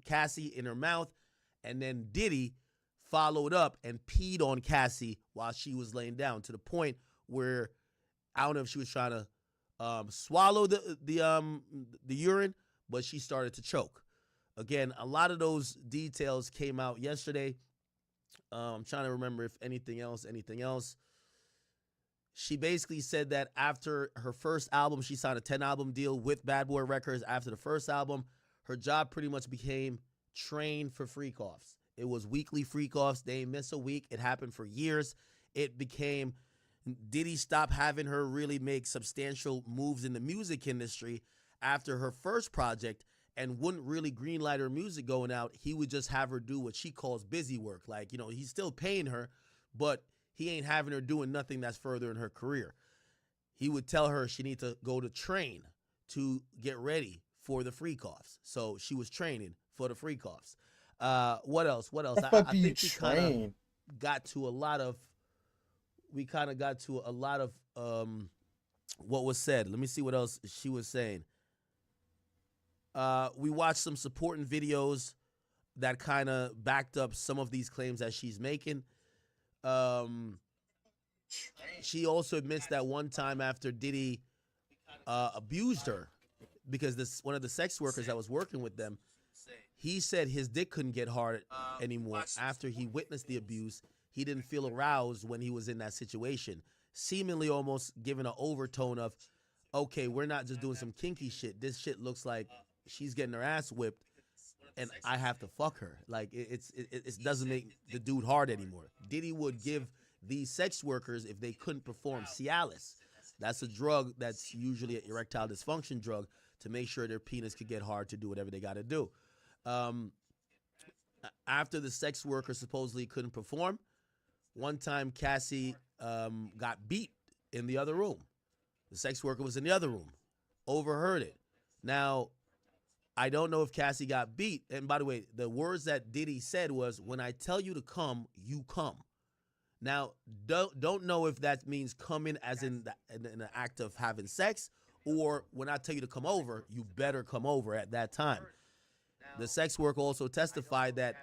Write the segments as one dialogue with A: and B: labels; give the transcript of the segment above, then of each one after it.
A: Cassie in her mouth, and then Diddy followed up and peed on Cassie while she was laying down, to the point where I don't know if she was trying to swallow the urine, but she started to choke. Again, a lot of those details came out yesterday. I'm trying to remember if anything else. She basically said that after her first album, she signed a 10-album deal with Bad Boy Records. After the first album, her job pretty much became train for freak-offs. It was weekly freak-offs. They didn't miss a week. It happened for years. It became, Diddy stopped having her really make substantial moves in the music industry after her first project and wouldn't really greenlight her music going out. He would just have her do what she calls busy work. Like, he's still paying her, but he ain't having her doing nothing that's furthering her career. He would tell her she need to go to train to get ready for the freak-offs. So she was training for the freak-offs. What else? I think we kind of got to a lot of what was said. Let me see what else she was saying. We watched some supporting videos that kind of backed up some of these claims that she's making. She also admits that one time after Diddy abused her, because one of the sex workers that was working with them, he said his dick couldn't get hard anymore after he witnessed the abuse. He didn't feel aroused when he was in that situation, seemingly almost giving an overtone of, okay, we're not just doing some kinky shit. This shit looks like she's getting her ass whipped and I have to fuck her. Like, it doesn't make the dude hard anymore. Diddy would give these sex workers, if they couldn't perform, Cialis. That's a drug that's usually an erectile dysfunction drug to make sure their penis could get hard to do whatever they got to do. After the sex worker supposedly couldn't perform, one time Cassie got beat in the other room. The sex worker was in the other room, overheard it. Now, I don't know if Cassie got beat. And by the way, the words that Diddy said was, when I tell you to come, you come. Now, don't know if that means coming as in the act of having sex, or when I tell you to come over, you better come over at that time. The sex worker also testified that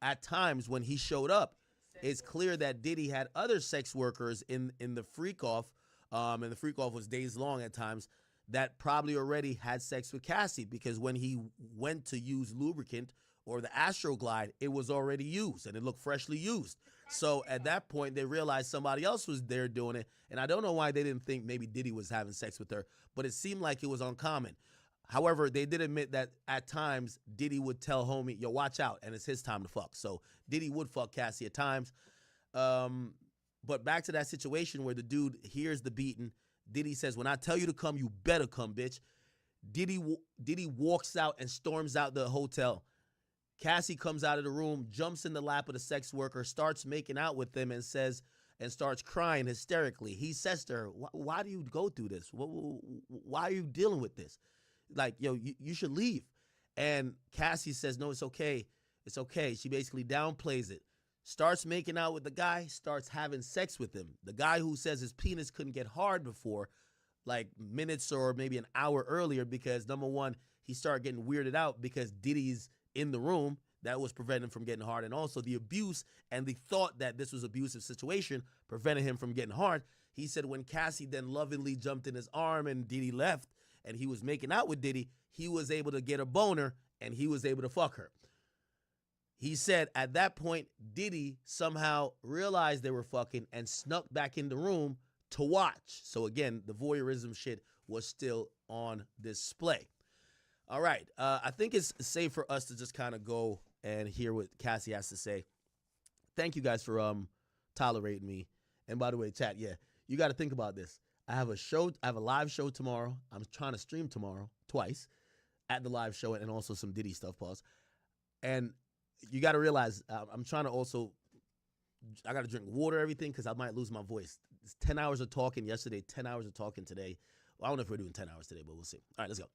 A: at times when he showed up, it's clear that Diddy had other sex workers in the freak-off, and the freak-off was days long at times, that probably already had sex with Cassie, because when he went to use lubricant or the Astroglide, it was already used and it looked freshly used. So at that point, they realized somebody else was there doing it. And I don't know why they didn't think maybe Diddy was having sex with her, but it seemed like it was uncommon. However, they did admit that at times Diddy would tell homie, yo, watch out, and it's his time to fuck. So Diddy would fuck Cassie at times. But back to that situation where the dude hears the beating. Diddy says, when I tell you to come, you better come, bitch. Diddy walks out and storms out the hotel. Cassie comes out of the room, jumps in the lap of the sex worker, starts making out with them, and starts crying hysterically. He says to her, why do you go through this? Why are you dealing with this? Like, yo, you should leave. And Cassie says, no, it's okay. It's okay. She basically downplays it. Starts making out with the guy, starts having sex with him. The guy who says his penis couldn't get hard before, like minutes or maybe an hour earlier, because number one, he started getting weirded out because Diddy's in the room. That was preventing him from getting hard. And also the abuse and the thought that this was an abusive situation prevented him from getting hard. He said when Cassie then lovingly jumped in his arm and Diddy left and he was making out with Diddy, he was able to get a boner and he was able to fuck her. He said at that point, Diddy somehow realized they were fucking and snuck back in the room to watch. So again, the voyeurism shit was still on display. All right. I think it's safe for us to just kind of go and hear what Cassie has to say. Thank you guys for tolerating me. And by the way, chat, yeah, you got to think about this. I have a live show tomorrow. I'm trying to stream tomorrow twice at the live show and also some Diddy stuff, pause. And you got to realize I'm trying to also, I got to drink water, everything, because I might lose my voice. It's 10 hours of talking yesterday, 10 hours of talking today. Well, I don't know if we're doing 10 hours today, but we'll see. All right, let's go.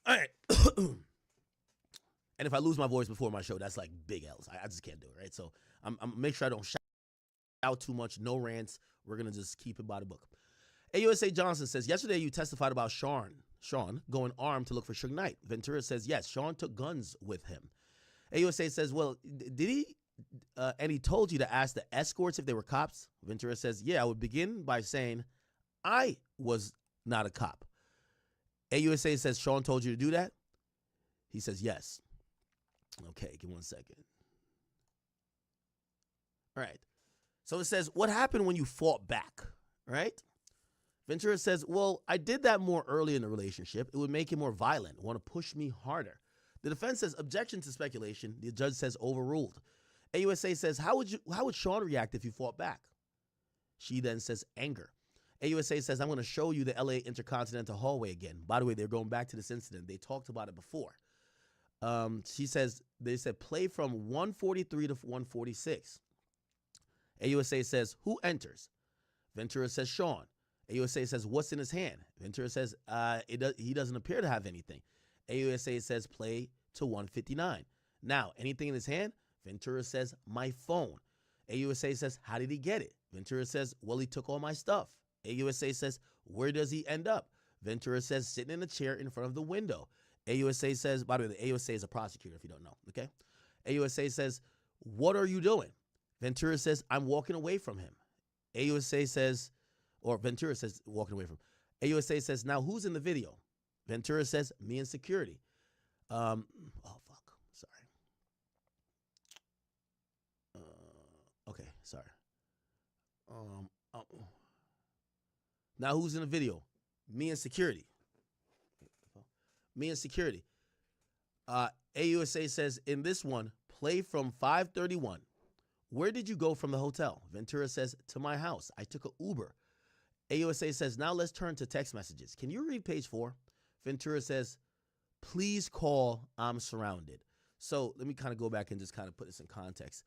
A: All right. And if I lose my voice before my show, that's like big L's. I just can't do it, right? So I'm make sure I don't shout out too much, no rants. We're going to just keep it by the book. AUSA Johnson says, yesterday you testified about Sean Sean, going armed to look for Suge Knight? Ventura says, yes, Sean took guns with him. AUSA says, well, did he? And he told you to ask the escorts if they were cops? Ventura says, yeah, I would begin by saying I was not a cop. AUSA says, Sean told you to do that? He says, yes. Okay, give 1 second. All right. So it says, what happened when you fought back, right? Ventura says, well, I did that more early in the relationship. It would make him more violent, want to push me harder. The defense says, objection to speculation. The judge says, overruled. AUSA says, how would Sean react if you fought back? She then says, anger. AUSA says, I'm going to show you the LA Intercontinental Hallway again. By the way, they're going back to this incident. They talked about it before. She says, they said, play from 143 to 146. AUSA says, who enters? Ventura says, Sean. AUSA says, what's in his hand? Ventura says, he doesn't appear to have anything. AUSA says, play to 159. Now, anything in his hand? Ventura says, my phone. AUSA says, how did he get it? Ventura says, well, he took all my stuff. AUSA says, where does he end up? Ventura says, sitting in a chair in front of the window. AUSA says, by the way, the AUSA is a prosecutor if you don't know, okay? AUSA says, what are you doing? Ventura says, I'm walking away from him. AUSA says, or Ventura says, walking away from him. AUSA says, now who's in the video? Ventura says, me and security. Oh, fuck, sorry. Okay, sorry. Now who's in the video? Me and security. Me and security. AUSA says, in this one, play from 531. Where did you go from the hotel? Ventura says, to my house. I took an Uber. AUSA says, now let's turn to text messages. Can you read page 4? Ventura says, please call, I'm surrounded. So let me kind of go back and just kind of put this in context.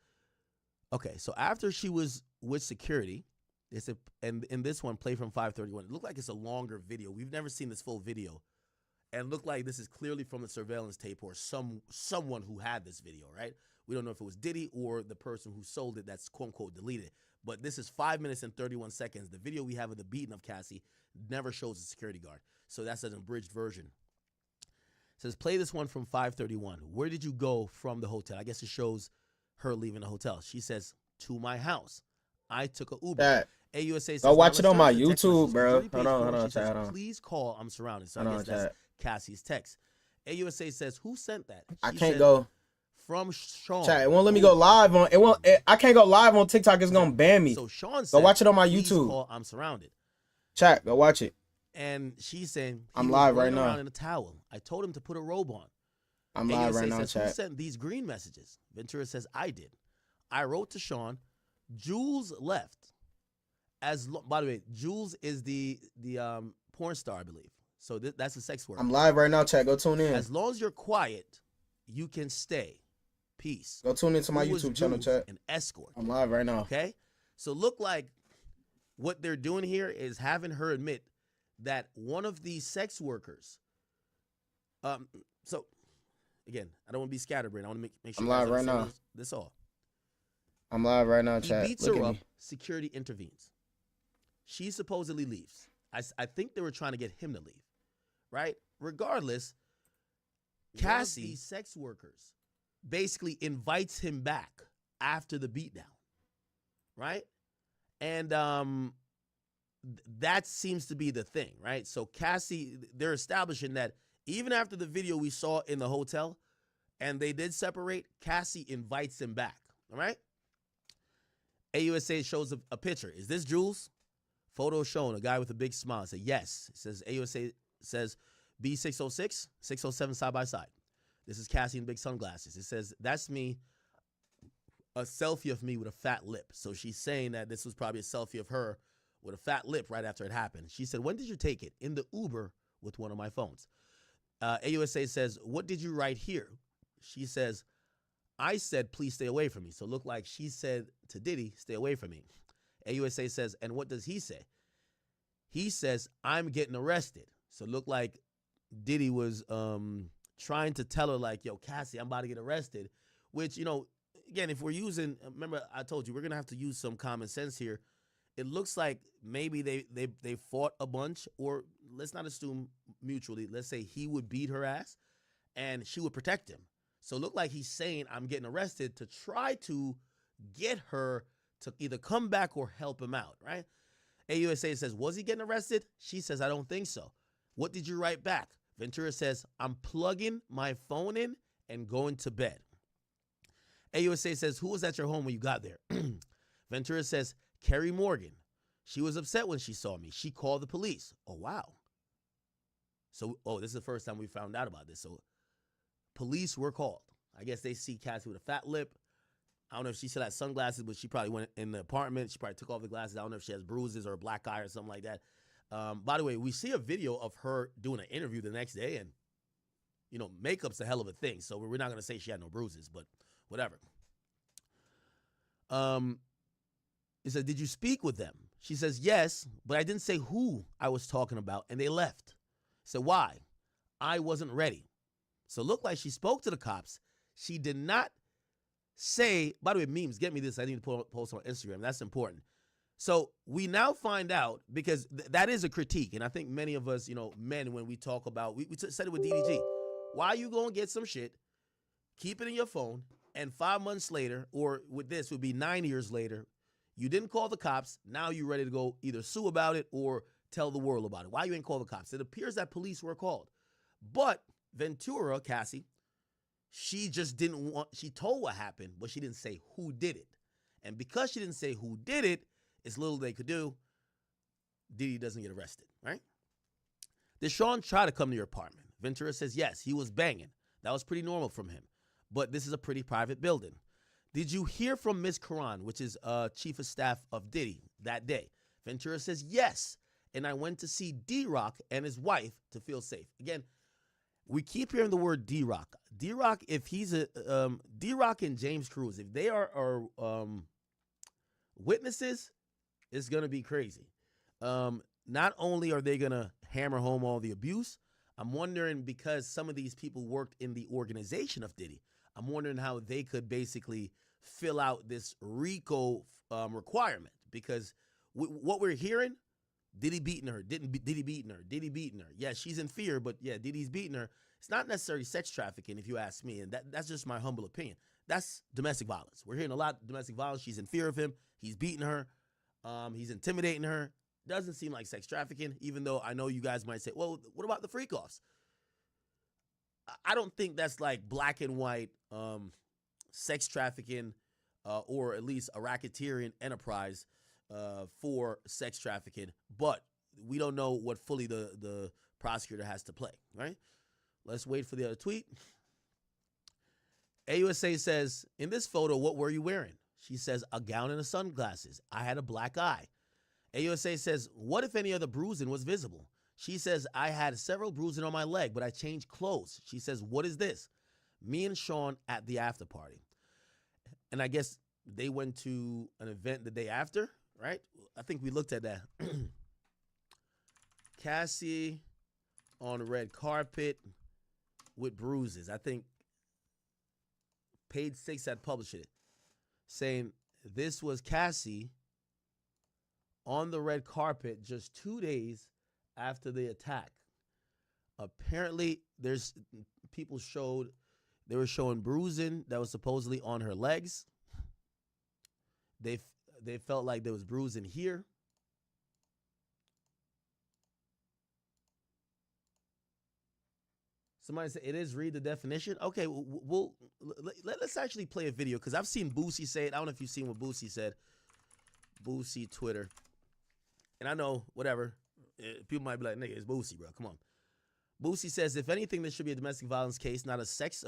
A: Okay, so after she was with security, they said, and in this one, play from 531. It looked like it's a longer video. We've never seen this full video. And looked like this is clearly from the surveillance tape or someone who had this video, right? We don't know if it was Diddy or the person who sold it that's quote-unquote deleted. But this is 5 minutes and 31 seconds. The video we have of the beating of Cassie never shows the security guard. So that's an abridged version. It says, play this one from 531. Where did you go from the hotel? I guess it shows her leaving the hotel. She says, to my house. I took an Uber. AUSA says,
B: go watch it on my YouTube, bro. Hold on,
A: says, please call, I'm surrounded. So I guess that's Cassie's text. AUSA says, who sent that?
B: I can't go.
A: From Sean.
B: Chat, it won't let me go live on I can't go live on TikTok. It's gonna ban me.
A: So Sean said,
B: go watch it on my YouTube.
A: Call, I'm surrounded.
B: Chat, go watch it.
A: And she's saying,
B: I'm live right now.
A: In a towel. I told him to put a robe on.
B: I'm live right now,
A: says,
B: chat.
A: Who sent these green messages? Ventura says, I did. I wrote to Sean. Jules left. By the way, Jules is the porn star, I believe. So that's a sex worker.
B: I'm live right now, chat. Go tune in.
A: As long as you're quiet, you can stay. Peace.
B: Go tune into my YouTube channel, chat.
A: An escort.
B: I'm live right now.
A: Okay? So look like what they're doing here is having her admit that one of these sex workers, so again, I don't want to be scatterbrained. I want to make sure
B: I'm live right now.
A: This all.
B: I'm live right now, chat.
A: He beats her up. Security intervenes. She supposedly leaves. I think they were trying to get him to leave, right? Regardless, Cassie, sex workers, basically invites him back after the beatdown, right? And that seems to be the thing, right? So Cassie, they're establishing that even after the video we saw in the hotel and they did separate, Cassie invites him back, all right? AUSA shows a picture. Is this Jules? Photo shown, a guy with a big smile. I say, yes. It says, AUSA says B606, 607 side by side. This is Cassie in big sunglasses. It says, that's me, a selfie of me with a fat lip. So she's saying that this was probably a selfie of her with a fat lip right after it happened. She said, when did you take it? In the Uber with one of my phones. AUSA says, what did you write here? She says, I said, please stay away from me. So it looked like she said to Diddy, stay away from me. AUSA says, and what does he say? He says, I'm getting arrested. So it looked like Diddy was trying to tell her, like, yo, Cassie, I'm about to get arrested. Which, you know, again, if we're using, remember I told you, we're going to have to use some common sense here. it looks like maybe they fought a bunch, or let's not assume mutually. Let's say he would beat her ass and she would protect him. So it looked like he's saying, I'm getting arrested to try to get her to either come back or help him out, right? AUSA says, was he getting arrested? She says, I don't think so. What did you write back? Ventura says, I'm plugging my phone in and going to bed. AUSA says, who was at your home when you got there? Ventura says, Carrie Morgan. She was upset when she saw me. She called the police. Oh, wow. So, this is the first time we found out about this. So police were called. I guess they see Cassie with a fat lip. I don't know if she still had sunglasses, but she probably went in the apartment. She probably took off the glasses. I don't know if she has bruises or a black eye or something like that. By the way, we see a video of her doing an interview the next day, and, makeup's a hell of a thing. So we're not going to say she had no bruises, but whatever. He said, did you speak with them? She says, yes, but I didn't say who I was talking about, and they left. So why? I wasn't ready. So it looked like she spoke to the cops. She did not say, by the way, memes, get me this. I need to post on Instagram. That's important. So we now find out, because that is a critique, and I think many of us, men, when we talk about, we said it with DDG, why you going to get some shit, keep it in your phone, and 5 months later, or with this would be 9 years later, you didn't call the cops. Now you're ready to go either sue about it or tell the world about it. Why you ain't call the cops? It appears that police were called. But Ventura, Cassie, she just didn't want, she told what happened, but she didn't say who did it. And because she didn't say who did it, it's little they could do. Diddy doesn't get arrested, right? Did Sean try to come to your apartment? Ventura says yes, he was banging. That was pretty normal from him. But this is a pretty private building. Did you hear from Miss Karan, which is chief of staff of Diddy, that day? Ventura says yes. And I went to see D-Rock and his wife to feel safe. Again, we keep hearing the word D-Rock. D-Rock, if he's D-Rock and James Cruz, if they are witnesses, it's going to be crazy. Not only are they going to hammer home all the abuse, I'm wondering, because some of these people worked in the organization of Diddy, I'm wondering how they could basically fill out this RICO requirement. Because what we're hearing, Diddy beating her, Diddy beating her, Diddy beating her. Yeah, she's in fear, but yeah, Diddy's beating her. It's not necessarily sex trafficking, if you ask me, and that's just my humble opinion. That's domestic violence. We're hearing a lot of domestic violence. She's in fear of him. He's beating her. He's intimidating her. Doesn't seem like sex trafficking, even though I know you guys might say, well, what about the freak-offs? I don't think that's like black and white sex trafficking or at least a racketeering enterprise for sex trafficking, but we don't know what fully the prosecutor has to play, right? Let's wait for the other tweet. AUSA says, in this photo, what were you wearing? She says, a gown and sunglasses. I had a black eye. AUSA says, what if any other bruising was visible? She says, I had several bruising on my leg, but I changed clothes. She says, what is this? Me and Sean at the after party. And I guess they went to an event the day after, right? I think we looked at that. Cassie on red carpet with bruises. I think Page 6 had published it, saying this was Cassie on the red carpet just 2 days after the attack. Apparently, there's people they were showing bruising that was supposedly on her legs. They felt like there was bruising here. Somebody said, it is, read the definition. Okay, let's actually play a video, because I've seen Boosie say it. I don't know if you've seen what Boosie said. Boosie Twitter. And I know, whatever, people might be like, nigga, it's Boosie, bro. Come on. Boosie says, if anything, this should be a domestic violence case, not a sex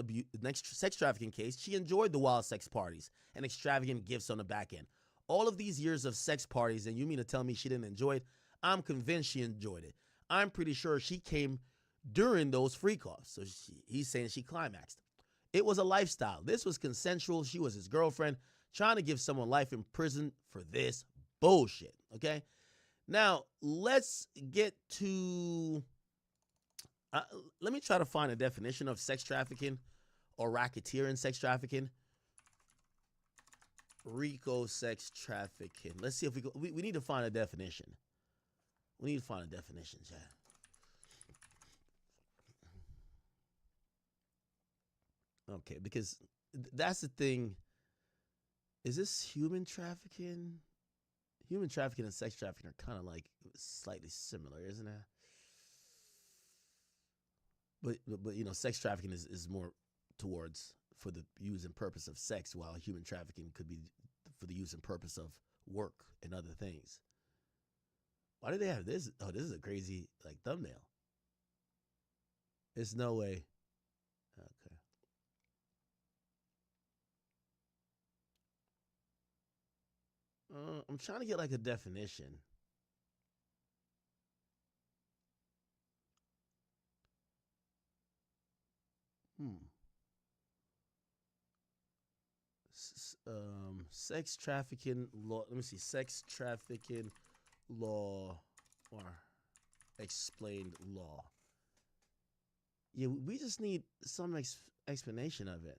A: trafficking case. She enjoyed the wild sex parties and extravagant gifts on the back end. All of these years of sex parties, and you mean to tell me she didn't enjoy it? I'm convinced she enjoyed it. I'm pretty sure she came during those freak-offs. So he's saying she climaxed. It was a lifestyle. This was consensual. She was his girlfriend, trying to give someone life in prison for this bullshit, okay? Now, let's get to... let me try to find a definition of sex trafficking or racketeering sex trafficking. RICO sex trafficking. Let's see if we need to find a definition. We need to find a definition, chat. Okay, because that's the thing. Is this human trafficking? Human trafficking and sex trafficking are kind of like slightly similar, isn't it? But you know, sex trafficking is more towards for the use and purpose of sex, while human trafficking could be for the use and purpose of work and other things. Why do they have this? Oh, this is a crazy like thumbnail. There's no way. Okay. I'm trying to get like a definition. Sex trafficking law. Let me see. Sex trafficking law or explained law. Yeah, we just need some explanation of it.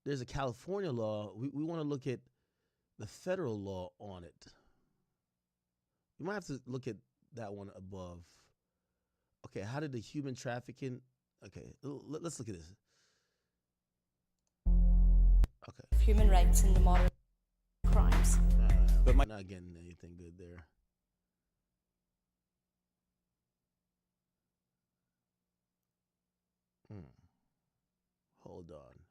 A: There's a California law. We want to look at the federal law on it. We might have to look at that one above. Okay, how did the human trafficking? Okay, let's look at this. Okay.
C: Human rights in the modern crimes.
A: But not getting anything good there. Hold on.